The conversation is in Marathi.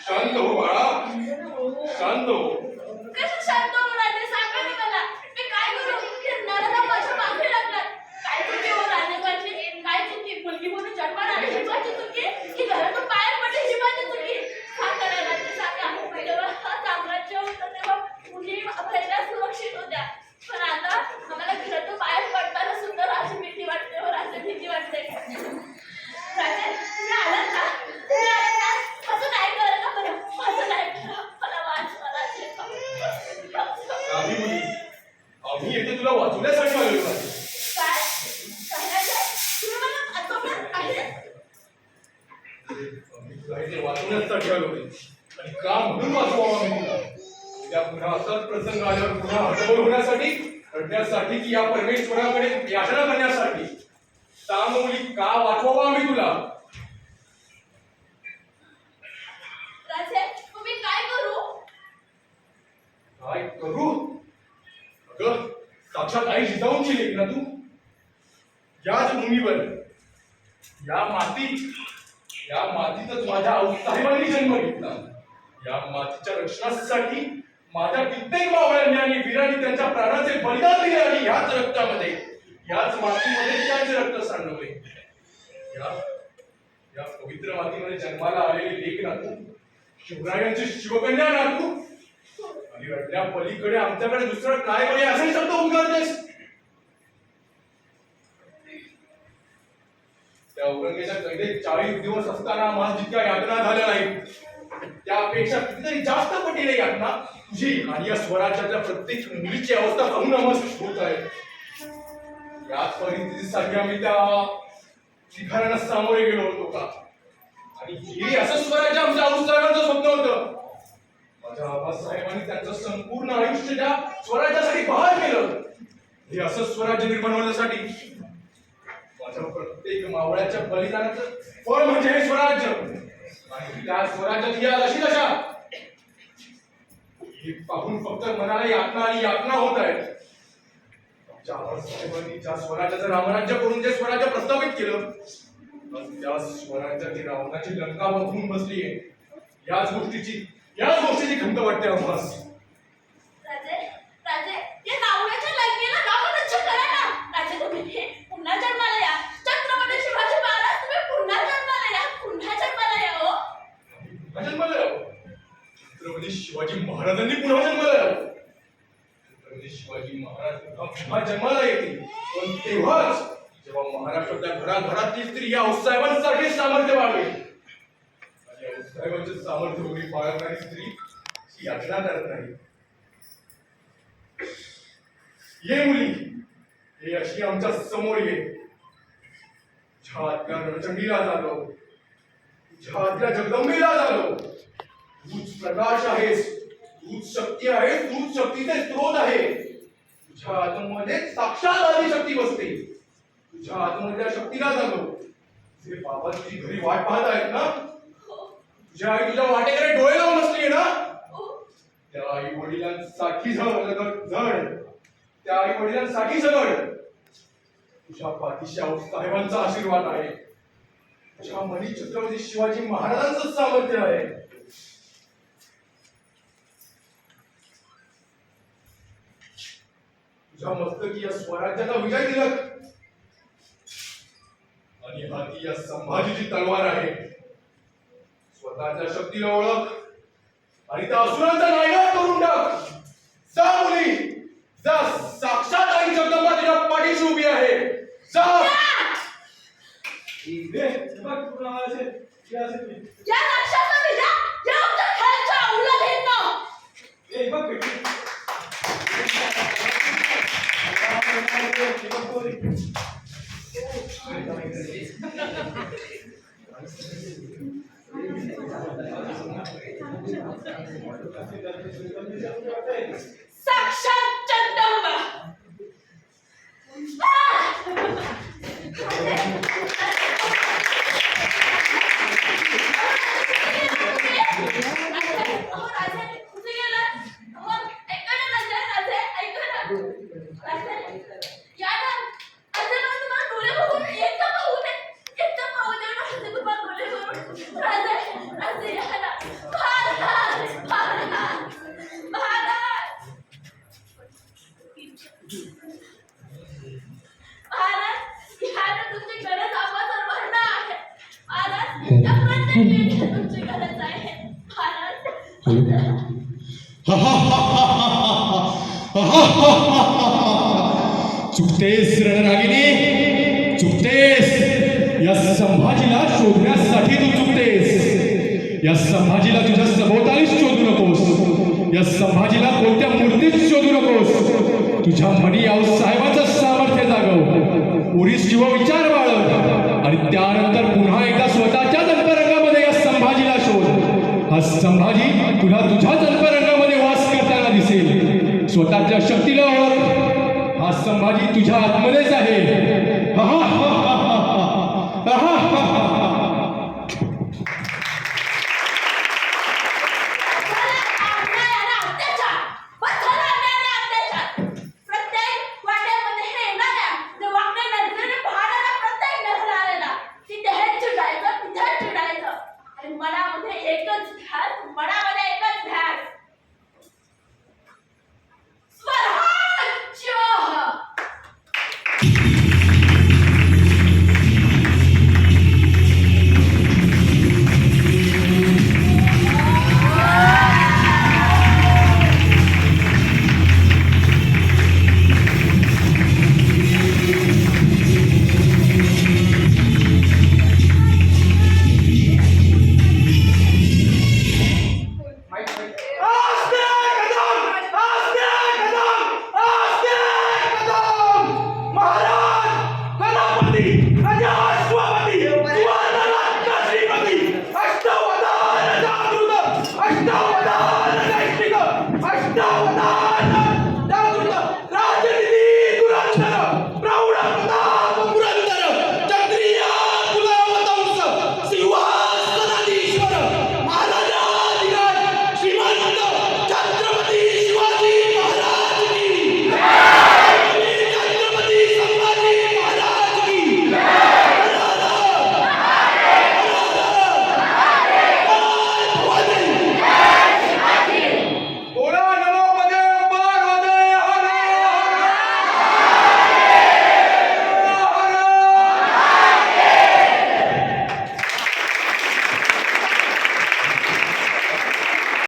शांत हो बाळा, शांत हो. कसं शांत हो राजे, सांगा ना मला. मी काय करू? फिरणारा ना माझ्या मागे लागलात. काय चुकी हो राजे माझी? काय चुकी? मुलगी म्हणून जन्माला आली ही माझी चुकी, की घरातून बाहेर पडली ही माझी चुकी? सांगा ना राजे, सांगा. जेव्हा हा साम्राज्य होतं तेव्हा मुली आपल्याला सुरक्षित होत्या, पण आता आम्हाला घरातून बाहेर पडताना सुद्धा राजे भीती वाटते. हो राजे, भीती वाटते. राजे, तुम्ही आलात ना? तुम्ही आलात ना? असं नाही करा ना बरं, असं नाही करा. मला वाचवा राजे. नाही मुली, आम्ही येथे तुला वाचवण्यासाठी आलेलो आहे. काय? काय राजे? तुम्ही मला वाचवणार आहे? आम्ही तुला इथे वाचवण्यासाठी आलो आहे. आणि का म्हणून वाचवावं आम्ही तुला? उद्या पुन्हा असाच प्रसंग आल्यावर पुन्हा हतबल होण्यासाठी, रडण्यासाठी की या परमेश्वराकडे याचना करण्यासाठी? सांग मुली, का वाचवावं आम्ही तुला? राजे, तुम्ही काय करू? काय करू? अगं, साक्षात आई जिजाऊंची लेक ना तू. याच भूमीवर, या मातीतच माझ्या आऊसाहेबांनी जन्म घेतला. या मातीच्या रक्षणासाठी माझ्या कित्येक मावळ्यांनी आणि वीरांनी त्यांच्या प्राणाचे बलिदान दिले आणि याच रक्तामध्ये, याच मातीमध्ये त्यांचे रक्त सांडवले. या पवित्र मातीमध्ये जन्माला आलेली लेक ना तू, शिवरायांची शिवकन्या ना तू. आणि रडल्या पलीकडे आमच्याकडे दुसरं काय बरे असे शब्द उगारतेस? त्या औरंगजेबाच्या कैदेत 40 दिवस असताना आम्हाला जितक्या यातना झाल्या नाहीत, त्यापेक्षा कितीतरी जास्त पटीने यातना तुझी आणि या स्वराज्यातल्या प्रत्येक मुलीची अवस्था अवनमस्त होत आहे. याच परिस्थितीसाठी आम्ही त्या शिखरांना सामोरे गेलो होतो का? आणि हे असं स्वराज्य आमच्या आऊसाहेबांचं स्वप्न होतं. माझ्या आबासाहेबांनी त्यांचं संपूर्ण आयुष्य त्या स्वराज्यासाठी बहाल केलं. हे असं स्वराज्य निर्माण होण्यासाठी माझ्या प्रत्येक मावळ्याच्या बलिदानाचं फळ म्हणजे हे स्वराज्य. आणि त्या स्वराज्यात या अशी दशा हे पाहून फक्त मनाला यातना आणि यातना होत आहेत. आमच्या आबासाहेबांनी ज्या स्वराज्याचं रामराज्य करून जे स्वराज्य प्रस्थापित केलं, त्या स्वराज्याची रावणाची लंका बघून बसलीये. याच गोष्टीची खंत वाटते आम्हाला. राजे, राजे, या नावड्याच्या लंकेला नामोच्चार करा ना. राजे, तुम्ही पुन्हा जन्माला या. छत्रपती शिवाजी महाराज, तुम्ही पुन्हा जन्माला या. पुन्हा जन्माला या हो. पुन्हा जन्माला यावं? छत्रपती शिवाजी महाराजांनी पुन्हा जन्माला यावं? छत्रपती शिवाजी महाराज पुन्हा जन्माला येतील, पण तेव्हाच जेव्हा महाराष्ट्रातल्या घराघरातली स्त्री या आऊसाहेबांसारखे सामर्थ्य बाळगेल. आणि आऊसाहेबांचे सामर्थ्य उडी बाळगणारी स्त्री ही याचना करत नाही. ये मुली, हे अशी आमच्या समोर ये. तुझ्या आतल्या रणचंडीला झालो, तुझ्या आतल्या जगदंबेला झालो. तूच प्रकाश आहेस, तूच शक्ती आहेस, तूच शक्तीचे स्रोत आहे. तुझ्या आतमध्ये साक्षात आदिशक्ती बसते. तुझ्या आतमधल्या शक्तीला झालो. जे बाबा तुझी घरी वाट पाहत आहेत ना, तुझ्या आई तुझ्या वाटेकडे डोळे लावून बसली ना, त्या आई वडिलांसाठी झड, त्या आई वडिलांसाठी सगळं तुझ्या पाठीशी आऊसाहेबांचा आशीर्वाद आहे. तुझ्या मनी छत्रपती शिवाजी महाराजांचं सामर्थ्य आहे. तुझ्या मस्तकी या स्वराज्याचा विजय तिलक आणि हाती या संभाजीची तलवार आहे. स्वतःच्या शक्तीला ओळख आणि त्या असुरांचा नायनाट करून टाक. जा मुली, जा. साक्षात आई जगदंबा तुझ्या पाठीशी उभी आहे. जा. या राक्षसाने या आमच्या खालच्या औलादींना. साक्षात जगदंबा. अहो राजे, कुठे गेला? अहो, ऐका ना राजे, राजे, ऐका ना. राजे, या ना. राजे, मला तुम्हाला डोळे बघून एकदा पाहू दे. एकदा पाहू दे ना राजे, तुम्हाला डोळे बघून. राजे, राजे, या ना. महाराज, महाराज, महाराज. महाराज, या ना, तुमची गरज आम्हा सर्वांना आहे. महाराज, या प्रत्येक व्यक्तीला तुमची गरज आहे. महाराज. चुकतेस रणरागिनी, चुकतेस. या संभाजीला शोधण्यासाठी तू चुकतेस. या संभाजीला तुझ्या सभोवतालीच शोधू नकोस. या संभाजीला कोणत्या मूर्तीत शोधू नकोस. तुझ्या मनी आऊसाहेबाचं सामर्थ्य जागव, उरीस किंवा विचार बाळग आणि त्यानंतर पुन्हा एकदा स्वतःच्याच अंतरंगामध्ये या संभाजीला शोध. हा संभाजी तुला तुझ्याच अंतरंगामध्ये वास करताना दिसेल. स्वतःच्या शक्तीला ओळख. हा संभाजी तुझ्या आतमध्येच आहे.